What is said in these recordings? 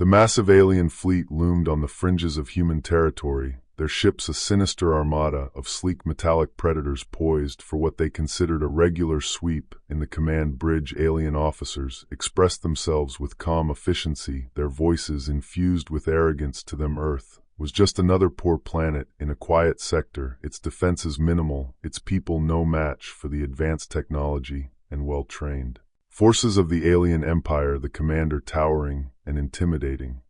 The massive alien fleet loomed on the fringes of human territory, their ships a sinister armada of sleek metallic predators poised for what they considered a regular sweep. In the command bridge, alien officers expressed themselves with calm efficiency, their voices infused with arrogance. To them, Earth was just another poor planet in a quiet sector, its defenses minimal, its people no match for the advanced technology and well-trained forces of the alien empire, the commander towering and intimidating.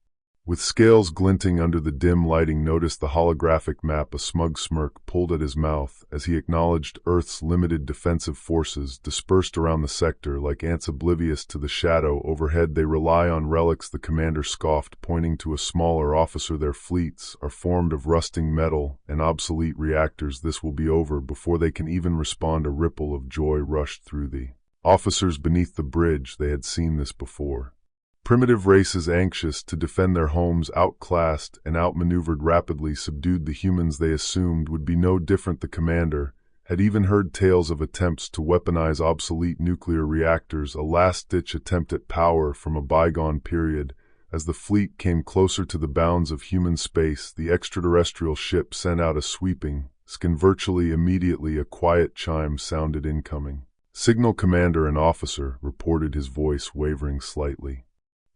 With scales glinting under the dim lighting, noticed the holographic map. A smug smirk pulled at his mouth as he acknowledged Earth's limited defensive forces dispersed around the sector like ants oblivious to the shadow overhead. They rely on relics, the commander scoffed, pointing to a smaller officer. Their fleets are formed of rusting metal and obsolete reactors. This will be over before they can even respond. A ripple of joy rushed through the officers beneath the bridge. They had seen this before. Primitive races anxious to defend their homes, outclassed and outmaneuvered, rapidly subdued. The humans they assumed would be no different. The commander had even heard tales of attempts to weaponize obsolete nuclear reactors, a last-ditch attempt at power from a bygone period. As the fleet came closer to the bounds of human space, the extraterrestrial ship sent out a sweeping scan. Virtually immediately, a quiet chime sounded incoming. Signal, commander. An officer reported, his voice wavering slightly.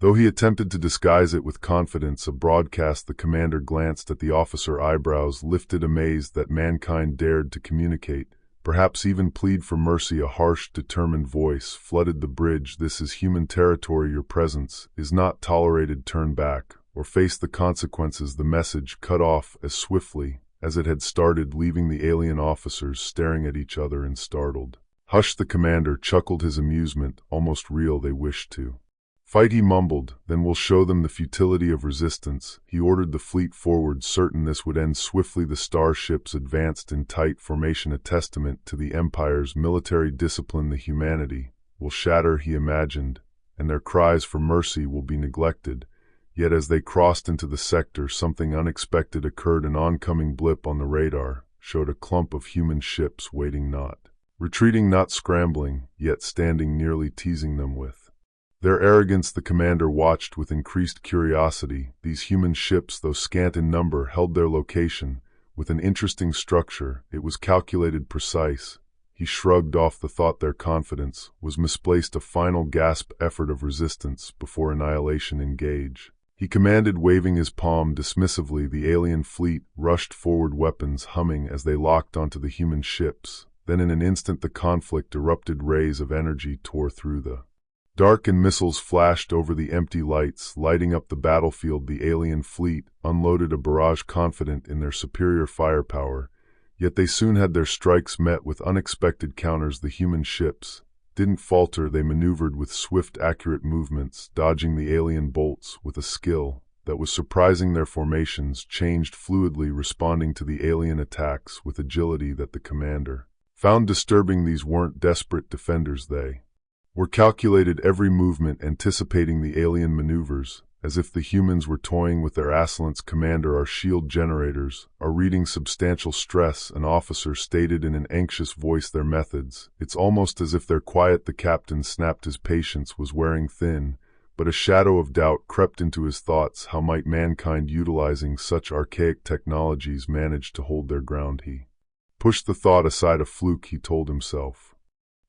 Though he attempted to disguise it with confidence, a broadcast. The commander glanced at the officer, eyebrows lifted, amazed that mankind dared to communicate, perhaps even plead for mercy. A harsh, determined voice flooded the bridge. This is human territory. Your presence is not tolerated. Turn back, or face the consequences. The message cut off as swiftly as it had started, leaving the alien officers staring at each other in startled hush. The commander chuckled, his amusement almost real. They wished to fight, he mumbled, then we'll show them the futility of resistance. He ordered the fleet forward, certain this would end swiftly. The starships advanced in tight formation, a testament to the Empire's military discipline. The humanity will shatter, he imagined, and their cries for mercy will be neglected. Yet as they crossed into the sector, something unexpected occurred. An oncoming blip on the radar showed a clump of human ships waiting, not retreating, not scrambling, yet standing, nearly teasing them with their arrogance. The commander watched with increased curiosity. These human ships, though scant in number, held their location with an interesting structure. It was calculated, precise. He shrugged off the thought their confidence was misplaced. A final gasp effort of resistance before annihilation. Engage, he commanded, waving his palm dismissively. The alien fleet rushed forward, weapons humming as they locked onto the human ships. Then in an instant the conflict erupted. Rays of energy tore through the dark and missiles flashed over the empty lights, lighting up the battlefield. The alien fleet unloaded a barrage, confident in their superior firepower, yet they soon had their strikes met with unexpected counters. The human ships didn't falter. They maneuvered with swift, accurate movements, dodging the alien bolts with a skill that was surprising. Their formations changed fluidly, responding to the alien attacks with agility that the commander found disturbing. These weren't desperate defenders, they were calculated, every movement anticipating the alien maneuvers, as if the humans were toying with their assailants. Commander, our shield generators are reading substantial stress, an officer stated in an anxious voice. Their methods, it's almost as if they're quiet. The captain snapped. His patience was wearing thin, but a shadow of doubt crept into his thoughts. How might mankind, utilizing such archaic technologies, manage to hold their ground? He pushed the thought aside. A fluke, he told himself.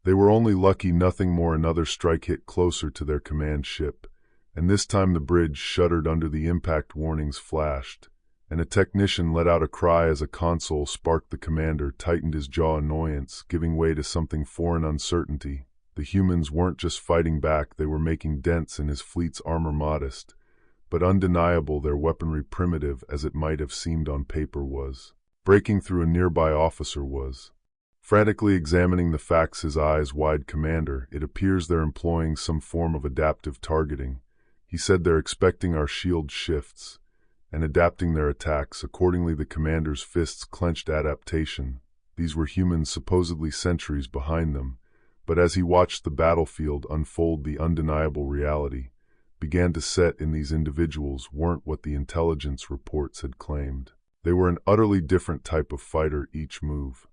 They were only lucky, nothing more. Another strike hit closer to their command ship, and this time the bridge shuddered under the impact. Warnings flashed, and a technician let out a cry as a console sparked. The commander tightened his jaw, annoyance giving way to something foreign, uncertainty. The humans weren't just fighting back, they were making dents in his fleet's armor. Modest, but undeniable, their weaponry, primitive as it might have seemed on paper, was breaking through. A nearby officer was frantically examining the facts, his eyes wide. Commander, it appears they're employing some form of adaptive targeting. He said they're expecting our shield shifts and adapting their attacks accordingly. The commander's fists clenched. Adaptation. These were humans supposedly centuries behind them, but as he watched the battlefield unfold, the undeniable reality began to set in. These individuals weren't what the intelligence reports had claimed. They were an utterly different type of fighter, each move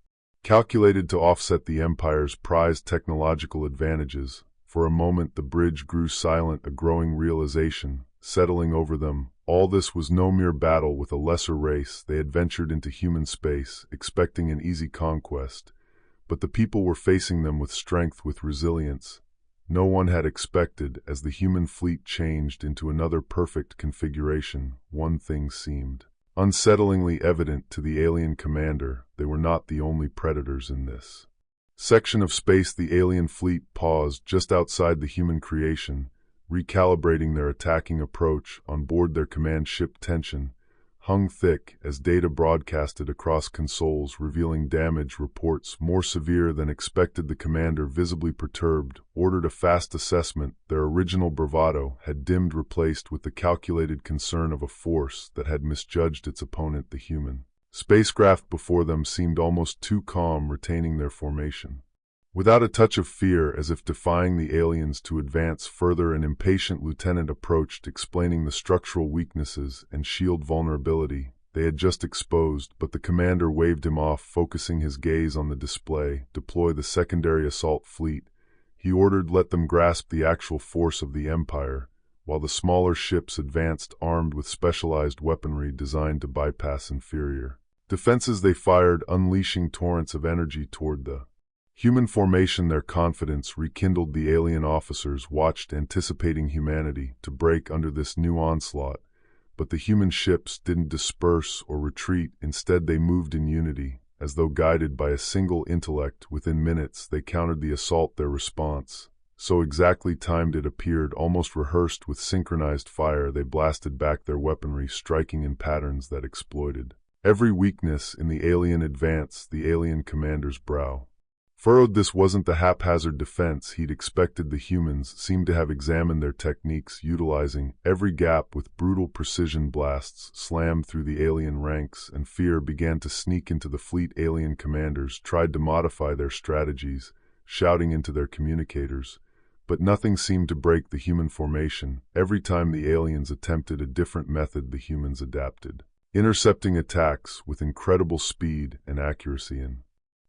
calculated to offset the Empire's prized technological advantages. For a moment the bridge grew silent, a growing realization settling over them. All this was no mere battle with a lesser race. They had ventured into human space, expecting an easy conquest. But the people were facing them with strength, with resilience. No one had expected, as the human fleet changed into another perfect configuration, one thing seemed unsettlingly evident to the alien commander: they were not the only predators in this section of space. The alien fleet paused just outside the human creation, recalibrating their attacking approach. On board their command ship, tension hung thick as data broadcasted across consoles revealing damage reports more severe than expected. The commander, visibly perturbed, ordered a fast assessment. Their original bravado had dimmed, replaced with the calculated concern of a force that had misjudged its opponent. The human spacecraft before them seemed almost too calm, retaining their formation without a touch of fear, as if defying the aliens to advance further. An impatient lieutenant approached, explaining the structural weaknesses and shield vulnerability they had just exposed, but the commander waved him off, focusing his gaze on the display. Deploy the secondary assault fleet, he ordered. Let them grasp the actual force of the Empire, while the smaller ships advanced, armed with specialized weaponry designed to bypass inferior defenses. They fired, unleashing torrents of energy toward the human formation. Their confidence rekindled. The alien officers watched, anticipating humanity to break under this new onslaught. But the human ships didn't disperse or retreat. Instead, they moved in unity, as though guided by a single intellect. Within minutes, they countered the assault. Their response, so exactly timed it appeared almost rehearsed. With synchronized fire, they blasted back their weaponry, striking in patterns that exploited every weakness in the alien advance. The alien commander's brow furrowed. This wasn't the haphazard defense he'd expected. The humans seemed to have examined their techniques, utilizing every gap with brutal precision. Blasts slammed through the alien ranks, and fear began to sneak into the fleet. Alien commanders tried to modify their strategies, shouting into their communicators, but nothing seemed to break the human formation. Every time the aliens attempted a different method, the humans adapted, intercepting attacks with incredible speed and accuracy. An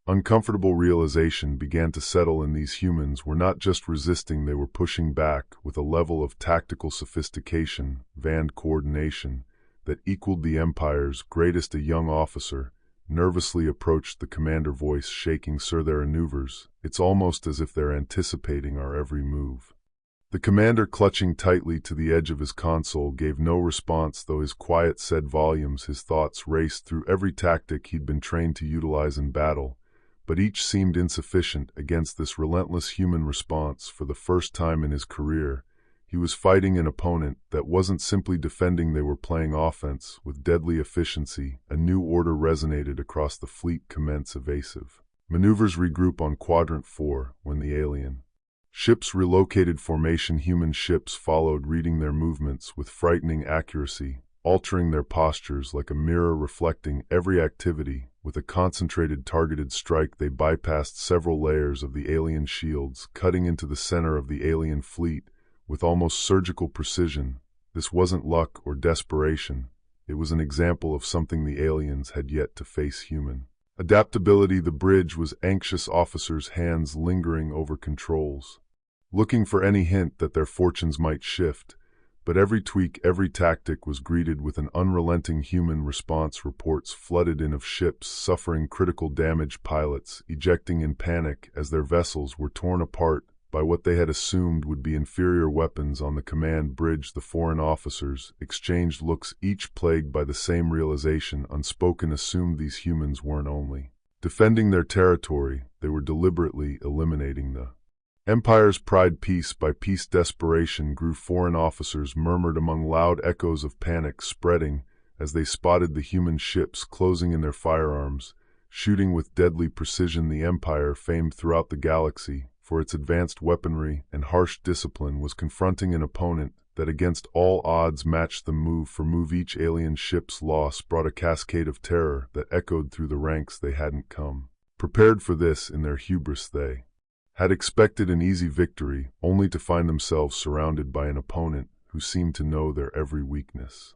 uncomfortable realization began to settle in. These humans were not just resisting, they were pushing back with a level of tactical sophistication, and coordination, that equaled the Empire's greatest. A young officer nervously approached the commander, voice shaking. Sir, their maneuvers, it's almost as if they're anticipating our every move. The commander, clutching tightly to the edge of his console, gave no response, though his quiet said volumes. His thoughts raced through every tactic he'd been trained to utilize in battle, but each seemed insufficient against this relentless human response. For the first time in his career, he was fighting an opponent that wasn't simply defending, they were playing offense with deadly efficiency. A new order resonated across the fleet. Commence evasive maneuvers, regroup on Quadrant 4. When the alien ships relocated formation, human ships followed, reading their movements with frightening accuracy, altering their postures like a mirror, reflecting every activity. With a concentrated, targeted strike, they bypassed several layers of the alien shields, cutting into the center of the alien fleet with almost surgical precision. This wasn't luck or desperation. It was an example of something the aliens had yet to face: human adaptability. The bridge was anxious, officers' hands lingering over controls, looking for any hint that their fortunes might shift. But every tweak, every tactic was greeted with an unrelenting human response. Reports flooded in of ships suffering critical damage, pilots ejecting in panic as their vessels were torn apart by what they had assumed would be inferior weapons. On the command bridge, the foreign officers exchanged looks, each plagued by the same realization. Unspoken, assumed these humans weren't only defending their territory, they were deliberately eliminating the Empire's pride. Piece by piece, desperation grew. Foreign officers murmured among loud echoes of panic spreading as they spotted the human ships closing in, their firearms shooting with deadly precision. The Empire, famed throughout the galaxy for its advanced weaponry and harsh discipline, was confronting an opponent that against all odds matched them move for move. Each alien ship's loss brought a cascade of terror that echoed through the ranks. They hadn't come prepared for this. In their hubris, they had expected an easy victory, only to find themselves surrounded by an opponent who seemed to know their every weakness.